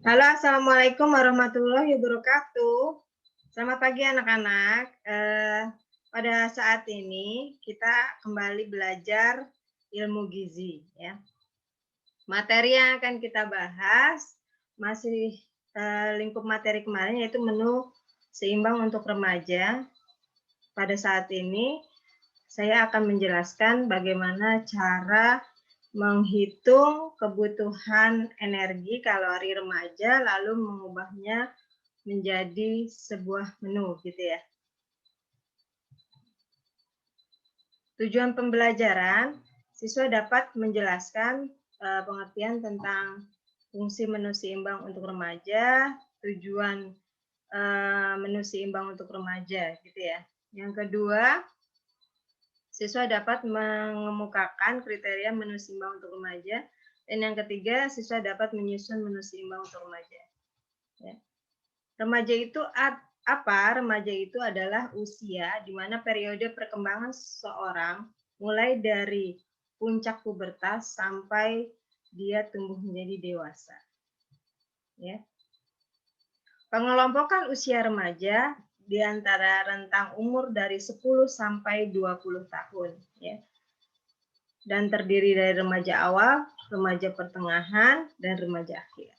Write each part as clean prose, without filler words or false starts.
Halo, Assalamualaikum warahmatullahi wabarakatuh. Selamat pagi anak-anak. Pada saat ini kita kembali belajar ilmu gizi ya. Materi yang akan kita bahas masih lingkup materi kemarin yaitu menu seimbang untuk remaja. Pada saat ini saya akan menjelaskan bagaimana cara menghitung kebutuhan energi kalori remaja lalu mengubahnya menjadi sebuah menu gitu ya. Tujuan pembelajaran, siswa dapat menjelaskan pengertian tentang fungsi menu seimbang untuk remaja, tujuan menu seimbang untuk remaja gitu ya. Yang kedua, siswa dapat mengemukakan kriteria menu seimbang untuk remaja. Dan yang ketiga, siswa dapat menyusun menu seimbang untuk remaja. Ya. Remaja itu apa? Remaja itu adalah usia di mana periode perkembangan seseorang mulai dari puncak pubertas sampai dia tumbuh menjadi dewasa. Ya. Pengelompokan usia remaja di antara rentang umur dari 10 sampai 20 tahun. Ya. Dan terdiri dari remaja awal, remaja pertengahan, dan remaja akhir.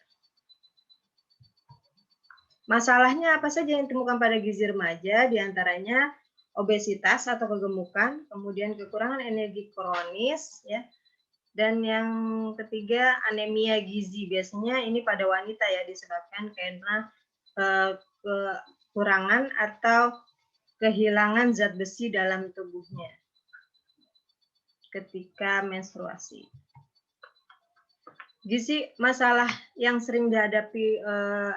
Masalahnya apa saja yang ditemukan pada gizi remaja, diantaranya obesitas atau kegemukan, kemudian kekurangan energi kronis, ya, dan yang ketiga anemia gizi. Biasanya ini pada wanita ya disebabkan karena kekurangan atau kehilangan zat besi dalam tubuhnya ketika menstruasi. Gizi masalah yang sering dihadapi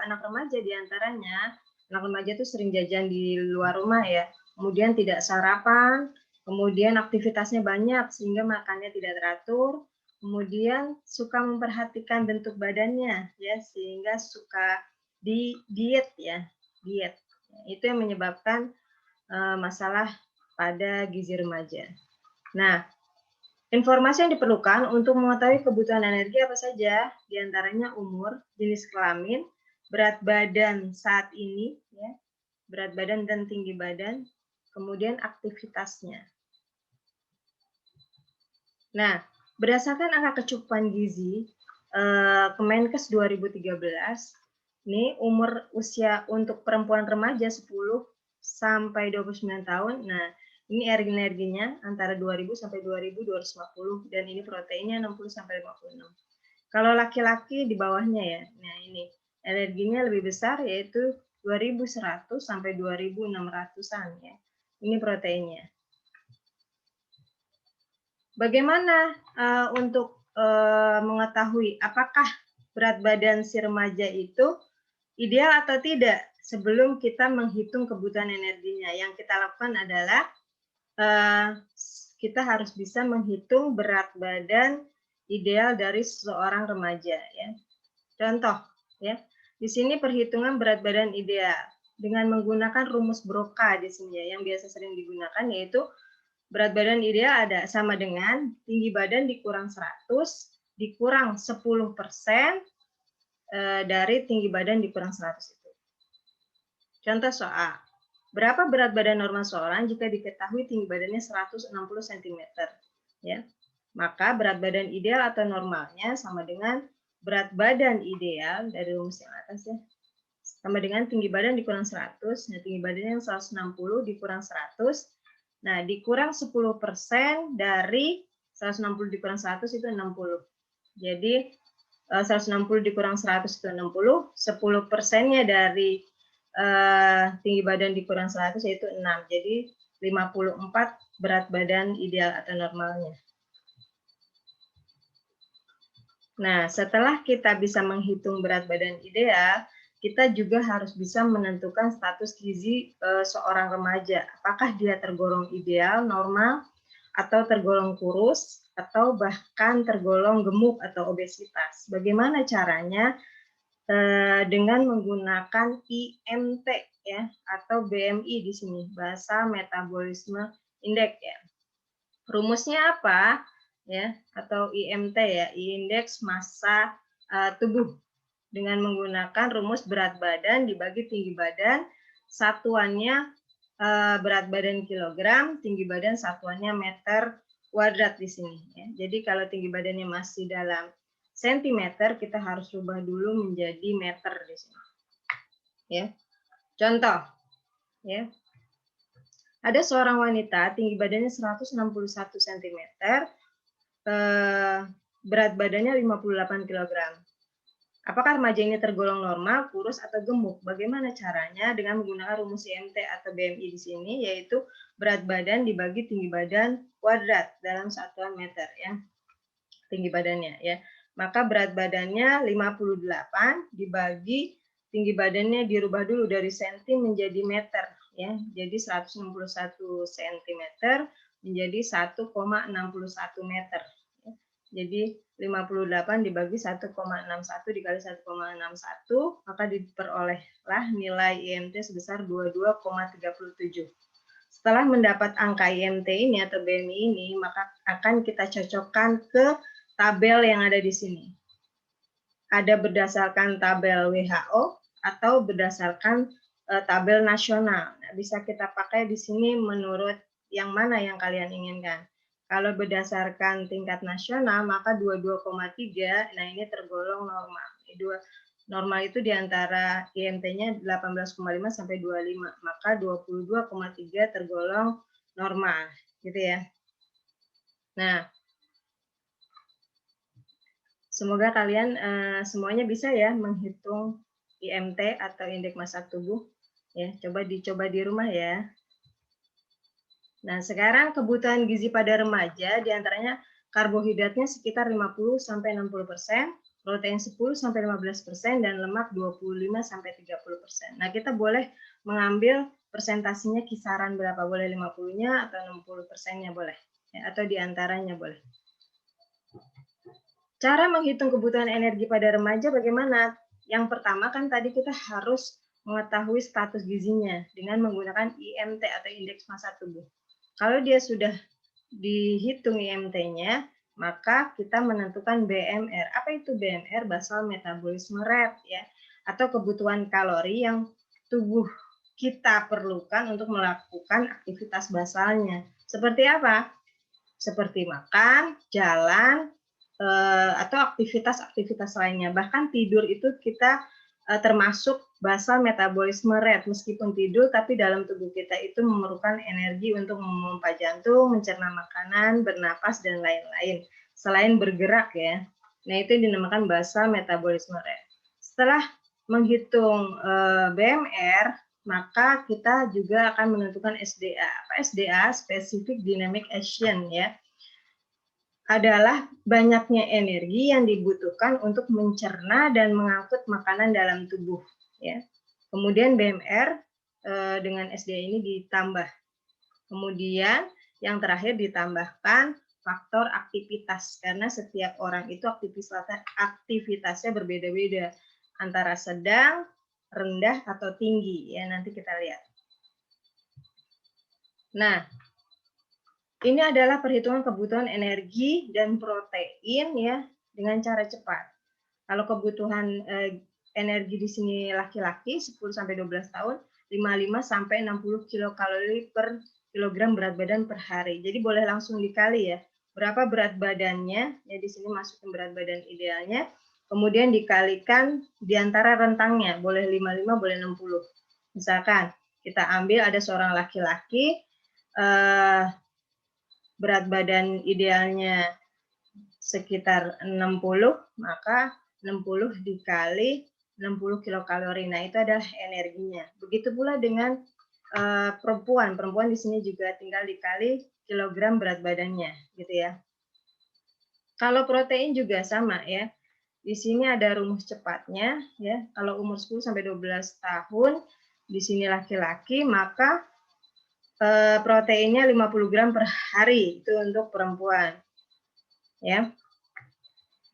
anak remaja diantaranya anak remaja itu sering jajan di luar rumah ya, kemudian tidak sarapan, kemudian aktivitasnya banyak sehingga makannya tidak teratur, kemudian suka memperhatikan bentuk badannya ya sehingga suka diet ya, diet. Itu yang menyebabkan masalah pada gizi remaja. Nah, informasi yang diperlukan untuk mengetahui kebutuhan energi apa saja, diantaranya umur, jenis kelamin, berat badan saat ini, ya, berat badan dan tinggi badan, kemudian aktivitasnya. Nah, berdasarkan angka kecukupan gizi Kemenkes 2013, ini umur usia untuk perempuan remaja 10 sampai 29 tahun. Nah, ini energinya antara 2000 sampai 2250 dan ini proteinnya 60 sampai 56. Kalau laki-laki di bawahnya ya. Nah, ini energinya lebih besar yaitu 2100 sampai 2600-an ya. Ini proteinnya. Bagaimana untuk mengetahui apakah berat badan si remaja itu ideal atau tidak sebelum kita menghitung kebutuhan energinya? Yang kita lakukan adalah kita harus bisa menghitung berat badan ideal dari seorang remaja ya. Contoh ya, di sini perhitungan berat badan ideal dengan menggunakan rumus Broca di sini ya, yang biasa sering digunakan yaitu berat badan ideal ada sama dengan tinggi badan dikurang 100 dikurang 10% dari tinggi badan dikurang 100 itu. Contoh soal, berapa berat badan normal seorang jika diketahui tinggi badannya 160 cm? Ya. Maka berat badan ideal atau normalnya sama dengan berat badan ideal dari rumus yang atas ya. Sama dengan tinggi badan dikurang 100, nah tinggi badannya yang 160 dikurang 100, nah dikurang 10% dari 160 dikurang 100 itu 60. Jadi 160 dikurang 100 itu 60, 10%-nya dari tinggi badan dikurang 100 yaitu 6. Jadi 54 berat badan ideal atau normalnya. Nah, setelah kita bisa menghitung berat badan ideal, kita juga harus bisa menentukan status gizi seorang remaja. Apakah dia tergolong ideal, normal, atau tergolong kurus, atau bahkan tergolong gemuk atau obesitas. Bagaimana caranya? Dengan menggunakan IMT ya, atau BMI di sini, bahasa metabolisme indeks ya. Rumusnya apa? Ya, atau IMT ya, indeks massa tubuh. dengan menggunakan rumus berat badan dibagi tinggi badan, satuannya berat badan kilogram, tinggi badan satuannya meter kuadrat di sini. Ya. Jadi kalau tinggi badannya masih dalam sentimeter, kita harus rubah dulu menjadi meter di sini. Ya. Contoh, ya. Ada seorang wanita tinggi badannya 161 cm, berat badannya 58 kg. Apakah remaja ini tergolong normal, kurus, atau gemuk? Bagaimana caranya? Dengan menggunakan rumus IMT atau BMI di sini, yaitu berat badan dibagi tinggi badan kuadrat dalam satuan meter, ya. Tinggi badannya, ya. Maka berat badannya 58 dibagi tinggi badannya dirubah dulu dari senti menjadi meter, ya. Jadi 161 cm menjadi 1,61 meter. Ya. Jadi 58 dibagi 1,61 dikali 1,61, maka diperolehlah nilai IMT sebesar 22,37. Setelah mendapat angka IMT ini atau BMI ini, maka akan kita cocokkan ke tabel yang ada di sini. Ada berdasarkan tabel WHO atau berdasarkan tabel nasional. Nah, bisa kita pakai di sini menurut yang mana yang kalian inginkan. Kalau berdasarkan tingkat nasional, maka 22,3, nah ini tergolong normal. Normal itu di antara IMT-nya 18,5 sampai 25, maka 22,3 tergolong normal, gitu ya. Nah, semoga kalian semuanya bisa ya menghitung IMT atau indeks massa tubuh. Ya, coba dicoba di rumah ya. Nah, sekarang kebutuhan gizi pada remaja diantaranya karbohidratnya sekitar 50 sampai 60%, protein 10 sampai 15%, dan lemak 25 sampai 30%. Nah, kita boleh mengambil persentasinya kisaran berapa? Boleh 50-nya atau 60%-nya boleh. Ya, atau diantaranya boleh. Cara menghitung kebutuhan energi pada remaja bagaimana? Yang pertama kan tadi kita harus mengetahui status gizinya dengan menggunakan IMT atau indeks massa tubuh. Kalau dia sudah dihitung IMT-nya, maka kita menentukan BMR. Apa itu BMR? Basal metabolisme rate, ya, atau kebutuhan kalori yang tubuh kita perlukan untuk melakukan aktivitas basalnya. Seperti apa? Seperti makan, jalan, atau aktivitas-aktivitas lainnya. Bahkan tidur itu kita termasuk basal metabolisme rate. Meskipun tidur, tapi dalam tubuh kita itu memerlukan energi untuk memompa jantung, mencerna makanan, bernapas, dan lain-lain. Selain bergerak ya. Nah, itu dinamakan basal metabolisme rate. Setelah menghitung BMR, maka kita juga akan menentukan SDA. Apa SDA? Specific Dynamic Action, ya. Adalah banyaknya energi yang dibutuhkan untuk mencerna dan mengangkut makanan dalam tubuh. Ya. Kemudian BMR dengan SDA ini ditambah. Kemudian yang terakhir ditambahkan faktor aktivitas, karena setiap orang itu aktivitasnya berbeda-beda, antara sedang, rendah, atau tinggi. Ya, nanti kita lihat. Nah, ini adalah perhitungan kebutuhan energi dan protein ya dengan cara cepat. Kalau kebutuhan energi di sini laki-laki 10 sampai 12 tahun 55 sampai 60 kilokalori per kilogram berat badan per hari. Jadi boleh langsung dikali ya. Berapa berat badannya? Ya di sini masukin berat badan idealnya. Kemudian dikalikan di antara rentangnya, boleh 55, boleh 60. Misalkan kita ambil ada seorang laki-laki berat badan idealnya sekitar 60, maka 60 dikali 60 kilokalori. Nah, itu adalah energinya. Begitu pula dengan perempuan. Perempuan di sini juga tinggal dikali kilogram berat badannya, gitu ya. Kalau protein juga sama ya. Di sini ada rumus cepatnya ya. Kalau umur 10 sampai 12 tahun, di sini laki-laki, maka proteinnya 50 gram per hari, itu untuk perempuan. Ya.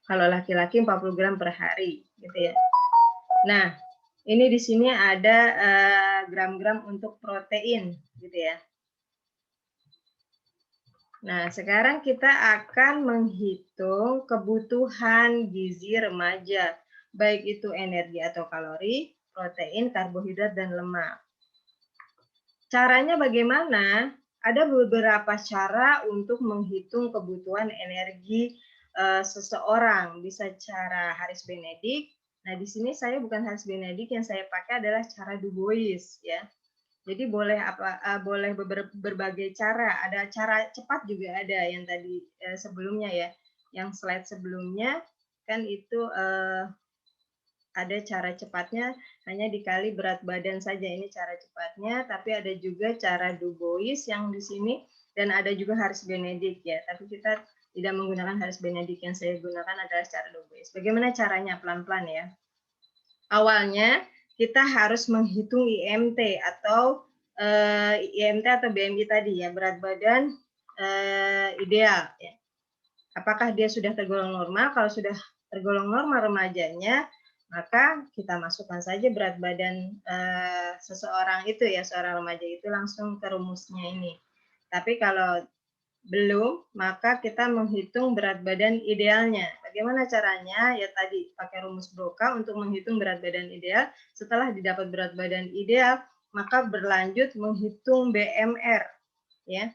Kalau laki-laki 40 gram per hari, gitu ya. Nah, ini di sini ada gram-gram untuk protein, gitu ya. Nah, sekarang kita akan menghitung kebutuhan gizi remaja. baik itu energi atau kalori, protein, karbohidrat, dan lemak. Caranya bagaimana? Ada beberapa cara untuk menghitung kebutuhan energi seseorang. Bisa cara Harris Benedict. Nah, di sini saya bukan Harris Benedict, yang saya pakai adalah cara Du Bois, ya. Jadi boleh boleh berbagai cara. Ada cara cepat juga ada yang tadi sebelumnya ya. Yang slide sebelumnya kan itu ada cara cepatnya hanya dikali berat badan saja, ini cara cepatnya, tapi ada juga cara Du Bois yang di sini, dan ada juga Harris Benedict ya, tapi kita tidak menggunakan Harris Benedict, yang saya gunakan adalah cara Du Bois. Bagaimana caranya? Pelan-pelan ya. Awalnya kita harus menghitung IMT atau BMI tadi ya, berat badan ideal ya. Apakah dia sudah tergolong normal? Kalau sudah tergolong normal remajanya, maka kita masukkan saja berat badan seseorang itu ya, seorang remaja itu langsung ke rumusnya ini. Tapi kalau belum, maka kita menghitung berat badan idealnya. Bagaimana caranya? Ya tadi pakai rumus Broca untuk menghitung berat badan ideal. Setelah didapat berat badan ideal, maka berlanjut menghitung BMR ya.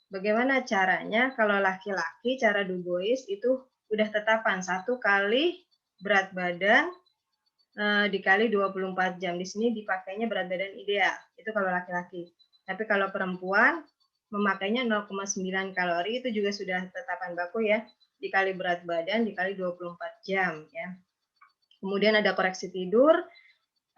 Bagaimana caranya? Kalau laki-laki, cara Du Bois itu udah tetapan 1 kali berat badan dikali 24 jam. Di sini dipakainya berat badan ideal. Itu kalau laki-laki. Tapi kalau perempuan memakainya 0,9 kalori, itu juga sudah tetapan baku ya. Dikali berat badan dikali 24 jam ya. Kemudian ada koreksi tidur.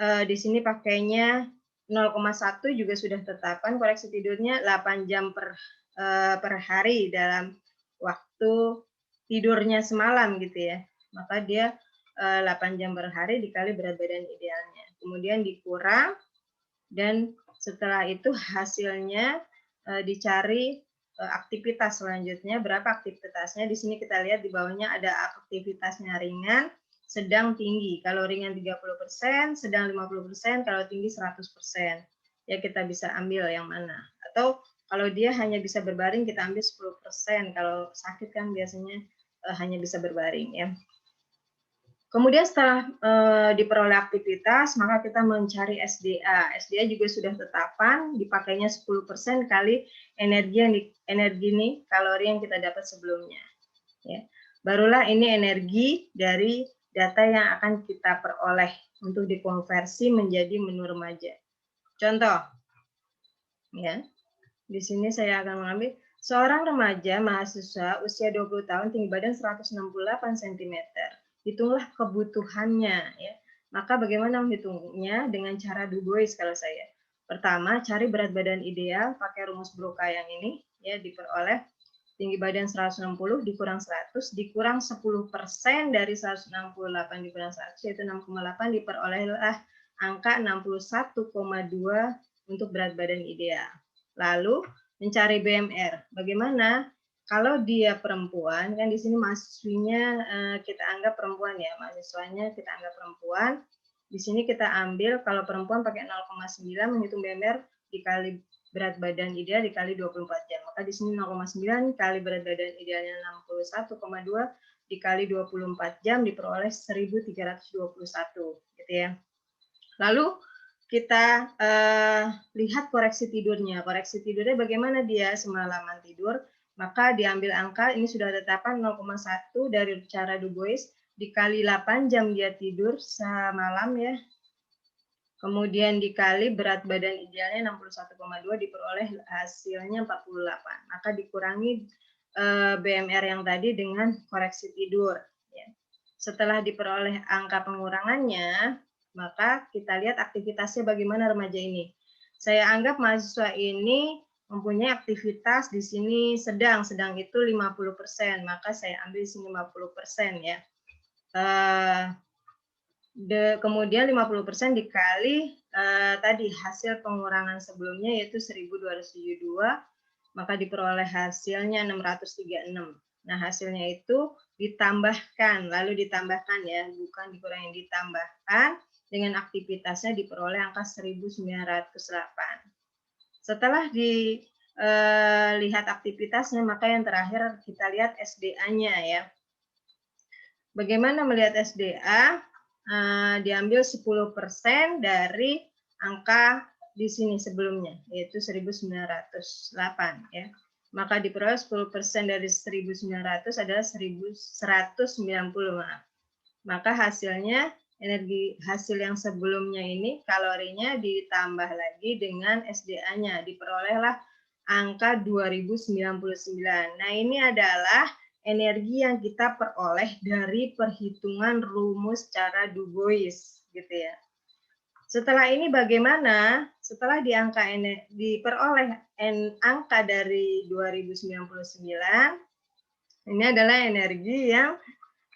Di sini pakainya 0,1 juga sudah tetapan, koreksi tidurnya 8 jam per hari dalam waktu tidurnya semalam gitu ya. Maka dia 8 jam per hari dikali berat badan idealnya. Kemudian dikurang, dan setelah itu hasilnya dicari aktivitas selanjutnya, berapa aktivitasnya. Di sini kita lihat di bawahnya ada aktivitasnya ringan, sedang, tinggi. Kalau ringan 30%, sedang 50%, kalau tinggi 100%. Ya kita bisa ambil yang mana. Atau kalau dia hanya bisa berbaring, kita ambil 10%. Kalau sakit kan biasanya hanya bisa berbaring ya. Kemudian setelah diperoleh aktivitas, maka kita mencari SDA. SDA juga sudah tetapan, dipakainya 10% kali energi nih, kalori yang kita dapat sebelumnya. Ya. Barulah ini energi dari data yang akan kita peroleh untuk dikonversi menjadi menu remaja. Contoh, ya, di sini saya akan mengambil seorang remaja mahasiswa usia 20 tahun, tinggi badan 168 cm. Hitunglah kebutuhannya ya. Maka bagaimana menghitungnya? Dengan cara Du Bois kalau saya. Pertama, cari berat badan ideal pakai rumus Broca yang ini ya, diperoleh tinggi badan 160 dikurang 100 dikurang 10% dari 168 dikurang 100 yaitu 6,8, diperolehlah angka 61,2 untuk berat badan ideal. Lalu mencari BMR. Bagaimana? Kalau dia perempuan, kan di sini mahasiswinya kita anggap perempuan ya, mahasiswanya kita anggap perempuan. Di sini kita ambil kalau perempuan pakai 0,9 menghitung BMR dikali berat badan ideal dikali 24 jam. Maka di sini 0,9 kali berat badan idealnya 61,2 dikali 24 jam diperoleh 1321 gitu ya. Lalu kita lihat koreksi tidurnya. Koreksi tidurnya bagaimana dia semalaman tidur? Maka diambil angka, ini sudah tetapan 0,1 dari cara Du Bois, dikali 8 jam dia tidur semalam ya. Kemudian dikali berat badan idealnya 61,2 diperoleh hasilnya 48. Maka dikurangi BMR yang tadi dengan koreksi tidur. Ya. Setelah diperoleh angka pengurangannya, maka kita lihat aktivitasnya bagaimana remaja ini. Saya anggap mahasiswa ini mempunyai aktivitas di sini sedang itu 50%, maka saya ambil di sini 50% ya. Kemudian 50% dikali tadi hasil pengurangan sebelumnya yaitu 1272, maka diperoleh hasilnya 636. Nah, hasilnya itu ditambahkan, lalu ditambahkan ya, bukan dikurangi, ditambahkan dengan aktivitasnya diperoleh angka 1908. Setelah dilihat aktivitasnya, maka yang terakhir kita lihat SDA-nya ya. Bagaimana melihat SDA? diambil 10% dari angka di sini sebelumnya, yaitu 1908 ya. Maka diperoleh 10% dari 1900 adalah 1190, maaf. Maka hasilnya energi hasil yang sebelumnya ini kalorinya ditambah lagi dengan SDA-nya, diperolehlah angka 2099. Nah, ini adalah energi yang kita peroleh dari perhitungan rumus cara Du Bois gitu ya. Setelah ini bagaimana? Setelah diperoleh angka dari 2099, ini adalah energi yang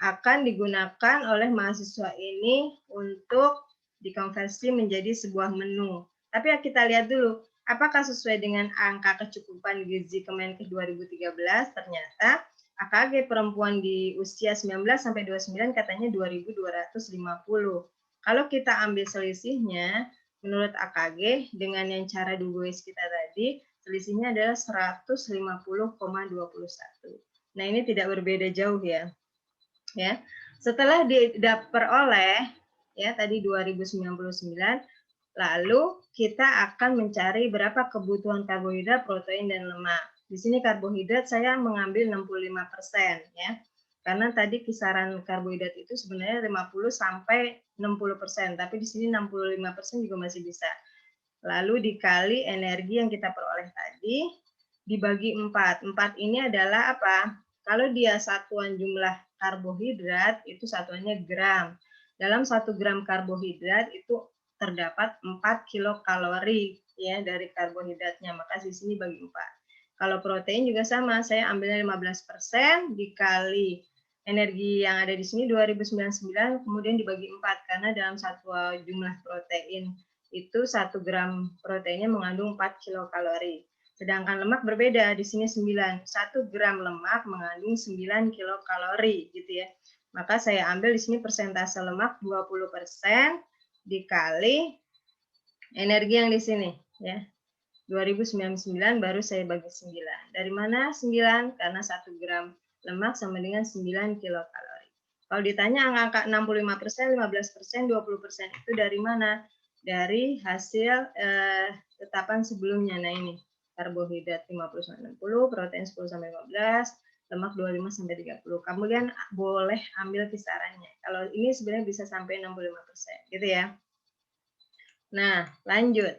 akan digunakan oleh mahasiswa ini untuk dikonversi menjadi sebuah menu. Tapi kita lihat dulu, apakah sesuai dengan angka kecukupan gizi Kemenkes 2013? Ternyata AKG perempuan di usia 19 sampai 29 katanya 2250. Kalau kita ambil selisihnya, menurut AKG dengan yang cara Du Bois kita tadi, selisihnya adalah 150,21. Nah, ini tidak berbeda jauh ya. Ya. Setelah diperoleh ya tadi 2099, lalu kita akan mencari berapa kebutuhan karbohidrat, protein dan lemak. Di sini karbohidrat saya mengambil 65% ya. Karena tadi kisaran karbohidrat itu sebenarnya 50 sampai 60%, tapi di sini 65% juga masih bisa. Lalu dikali energi yang kita peroleh tadi dibagi 4. 4 ini adalah apa? Kalau dia satuan jumlah karbohidrat itu satuannya gram. Dalam 1 gram karbohidrat itu terdapat 4 kilokalori ya dari karbohidratnya. Maka di sini bagi 4. Kalau protein juga sama, saya ambilnya 15% dikali energi yang ada di sini 2099 kemudian dibagi 4 karena dalam satu jumlah protein itu 1 gram proteinnya mengandung 4 kilokalori. Sedangkan lemak berbeda, di sini 9. 1 gram lemak mengandung 9 kilokalori gitu ya. Maka saya ambil di sini persentase lemak 20% dikali energi yang di sini ya. 2099 baru saya bagi 9. Dari mana 9? Karena 1 gram lemak sama dengan 9 kilokalori. Kalau ditanya angka 65%, 15%, 20% itu dari mana? Dari hasil tetapan sebelumnya. Nah ini karbohidrat 50-60, protein 10-15, lemak 25-30. Kemudian boleh ambil kisarannya. Kalau ini sebenarnya bisa sampai 65%, gitu ya. Nah, lanjut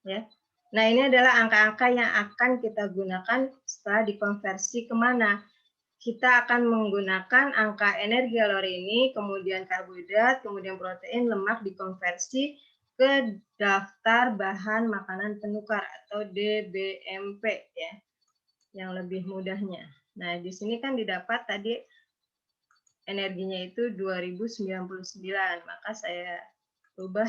ya. Nah, ini adalah angka-angka yang akan kita gunakan setelah dikonversi kemana? Kita akan menggunakan angka energi kalori ini, kemudian karbohidrat, kemudian protein, lemak dikonversi ke daftar bahan makanan penukar atau DBMP ya, yang lebih mudahnya. Nah, di sini kan didapat tadi energinya itu 2099, maka saya rubah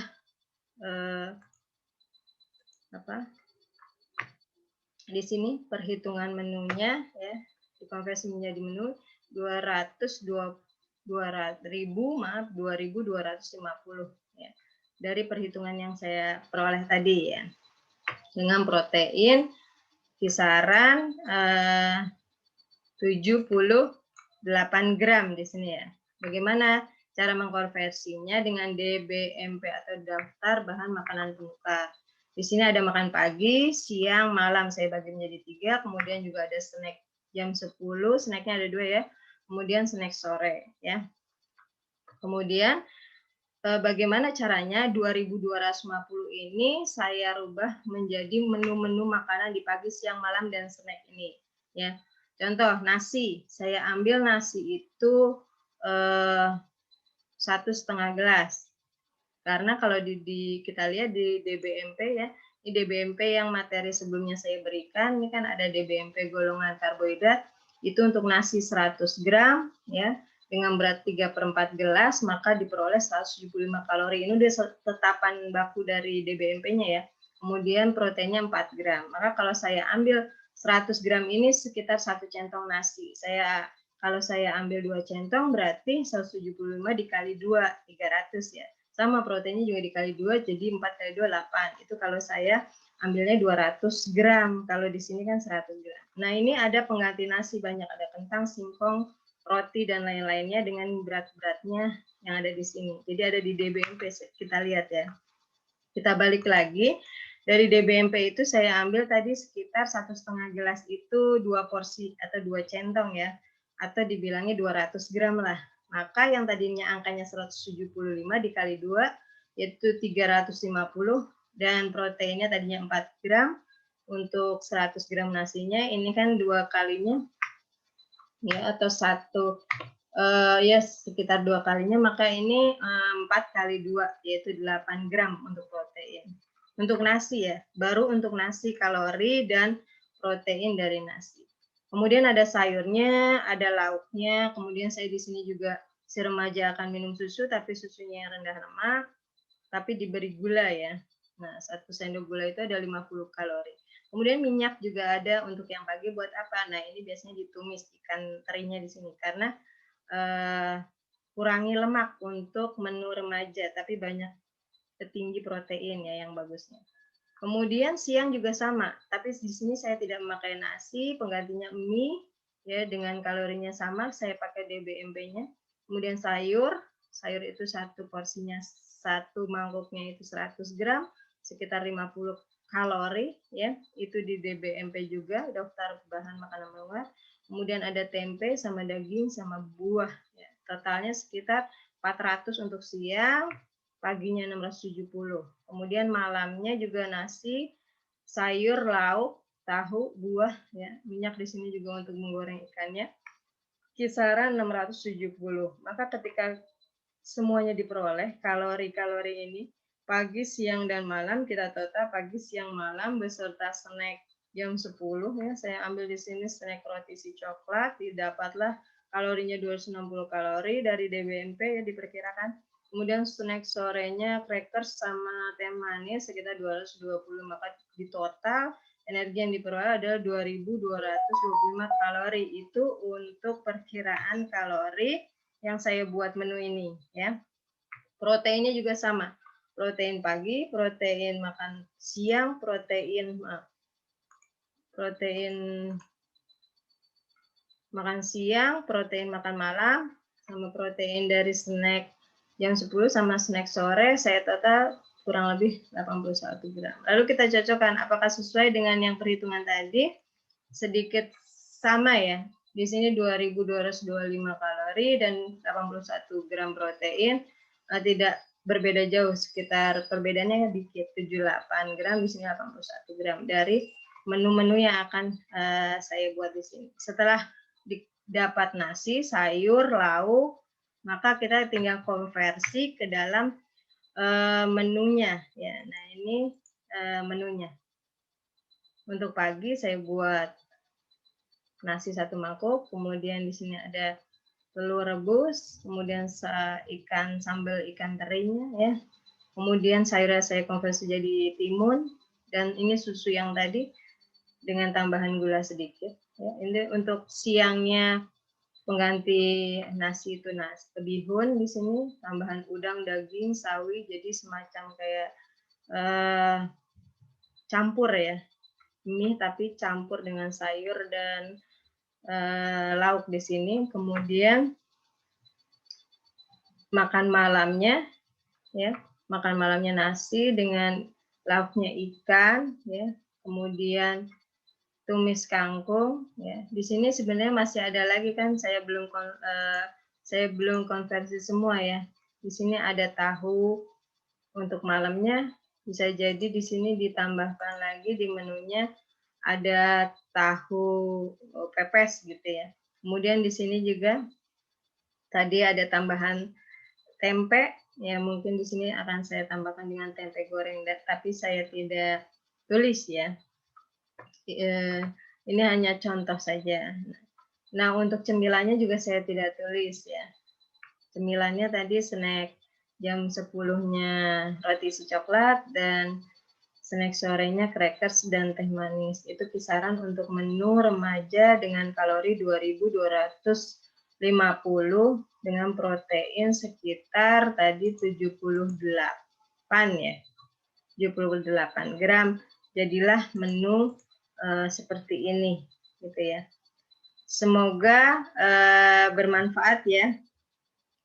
di sini perhitungan menunya ya dikonversi menjadi menu 2250 ya dari perhitungan yang saya peroleh tadi ya dengan protein kisaran 78 gram di sini ya. Bagaimana cara mengkonversinya dengan DBMP atau daftar bahan makanan penukar. Di sini ada makan pagi, siang, malam saya bagi menjadi 3, kemudian juga ada snack jam 10, snacknya ada 2 ya, kemudian snack sore ya. Kemudian bagaimana caranya 2250 ini saya rubah menjadi menu-menu makanan di pagi, siang, malam dan snack ini ya. Contoh nasi, saya ambil nasi itu 1,5 gelas. Karena kalau kita lihat di DBMP ya, di DBMP yang materi sebelumnya saya berikan, ini kan ada DBMP golongan karbohidrat, itu untuk nasi 100 gram, ya, dengan berat 3/4 gelas, maka diperoleh 175 kalori. Ini udah tetapan baku dari DBMP-nya ya. Kemudian proteinnya 4 gram. Maka kalau saya ambil 100 gram ini sekitar 1 centong nasi. Kalau saya ambil 2 centong berarti 175 dikali 2, 300 ya. Sama proteinnya juga dikali 2, jadi 4 kali 2, 8. Itu kalau saya ambilnya 200 gram. Kalau di sini kan 100 gram. Nah, ini ada pengganti nasi banyak. Ada kentang, singkong, roti dan lain-lainnya dengan berat-beratnya yang ada di sini. Jadi ada di DBMP, kita lihat ya. Kita balik lagi, dari DBMP itu saya ambil tadi sekitar 1,5 gelas itu 2 porsi atau 2 centong ya, atau dibilangnya 200 gram lah. Maka yang tadinya angkanya 175 dikali 2, yaitu 350, dan proteinnya tadinya 4 gram, untuk 100 gram nasinya, ini kan 2 kalinya, ya, atau ya sekitar 2 kalinya, maka ini 4 kali 2, yaitu 8 gram untuk protein. Untuk nasi ya, baru untuk nasi kalori dan protein dari nasi. Kemudian ada sayurnya, ada lauknya, kemudian saya di sini juga si remaja akan minum susu, tapi susunya yang rendah lemak, tapi diberi gula ya. Nah, 1 sendok gula itu ada 50 kalori. Kemudian minyak juga ada untuk yang pagi buat apa? Nah, ini biasanya ditumis ikan terinya di sini karena kurangi lemak untuk menu remaja, tapi banyak tinggi protein ya yang bagusnya. Kemudian siang juga sama, tapi di sini saya tidak memakai nasi, penggantinya mie ya dengan kalorinya sama, saya pakai DBMP-nya. Kemudian sayur itu satu porsinya, satu mangkuknya itu 100 gram, sekitar 50 kalori ya, itu di DBMP juga, daftar bahan makanan mewah. Kemudian ada tempe sama daging sama buah ya. Totalnya sekitar 400 untuk siang, paginya 670. Kemudian malamnya juga nasi, sayur, lauk, tahu, buah ya. Minyak di sini juga untuk menggoreng ikannya. Kisaran 670. Maka ketika semuanya diperoleh, kalori-kalori ini pagi, siang, dan malam kita total pagi, siang, malam beserta snack jam 10 ya. Saya ambil di sini snack roti isi coklat, didapatlah kalorinya 260 kalori dari DBMP ya diperkirakan. Kemudian snack sorenya crackers sama teh manis sekitar 220, maka di total energi yang diperoleh adalah 2.225 kalori. Itu untuk perkiraan kalori yang saya buat menu ini ya. Proteinnya juga sama. Protein pagi, protein makan siang, protein makan siang, protein makan malam, sama protein dari snack jam 10 sama snack sore, saya total kurang lebih 81 gram. Lalu kita cocokkan apakah sesuai dengan yang perhitungan tadi, sedikit sama ya. Di sini 2.225 kalori dan 81 gram protein, tidak berbeda jauh, sekitar perbedaannya dikit, 78 gram, di sini 81 gram dari menu-menu yang akan saya buat di sini. Setelah dapat nasi, sayur, lauk, maka kita tinggal konversi ke dalam menunya ya. Nah, ini menunya. Untuk pagi saya buat nasi 1 mangkuk, kemudian di sini ada telur rebus, kemudian sambal ikan terinya ya. Kemudian sayurnya saya konversi jadi timun, dan ini susu yang tadi dengan tambahan gula sedikit ya. Ini untuk siangnya pengganti nasi itu bihun di sini, tambahan udang, daging, sawi, jadi semacam kayak campur ya, mie tapi campur dengan sayur dan lauk di sini. Kemudian makan malamnya ya, makan malamnya nasi dengan lauknya ikan ya, kemudian tumis kangkung ya. Di sini sebenarnya masih ada lagi kan, saya belum konversi semua ya. Di sini ada tahu untuk malamnya, bisa jadi di sini ditambahkan lagi di menunya ada tahu pepes gitu ya. Kemudian di sini juga tadi ada tambahan tempe ya, mungkin di sini akan saya tambahkan dengan tempe goreng, tapi saya tidak tulis ya. Ini hanya contoh saja. Nah, untuk cemilannya juga saya tidak tulis ya. Cemilannya tadi snack jam 10-nya roti isi coklat, dan snack sorenya crackers dan teh manis. Itu kisaran untuk menu remaja dengan kalori 2.250 dengan protein sekitar tadi 78 ya. 78 gram. Jadilah menu seperti ini gitu ya. Semoga bermanfaat ya,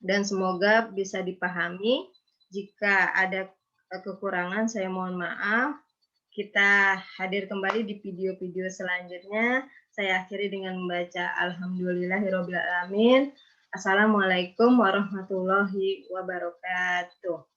dan semoga bisa dipahami. Jika ada kekurangan, saya mohon maaf. Kita hadir kembali di video-video selanjutnya. Saya akhiri dengan membaca Alhamdulillahirobbilalamin. Assalamualaikum warahmatullahi wabarakatuh.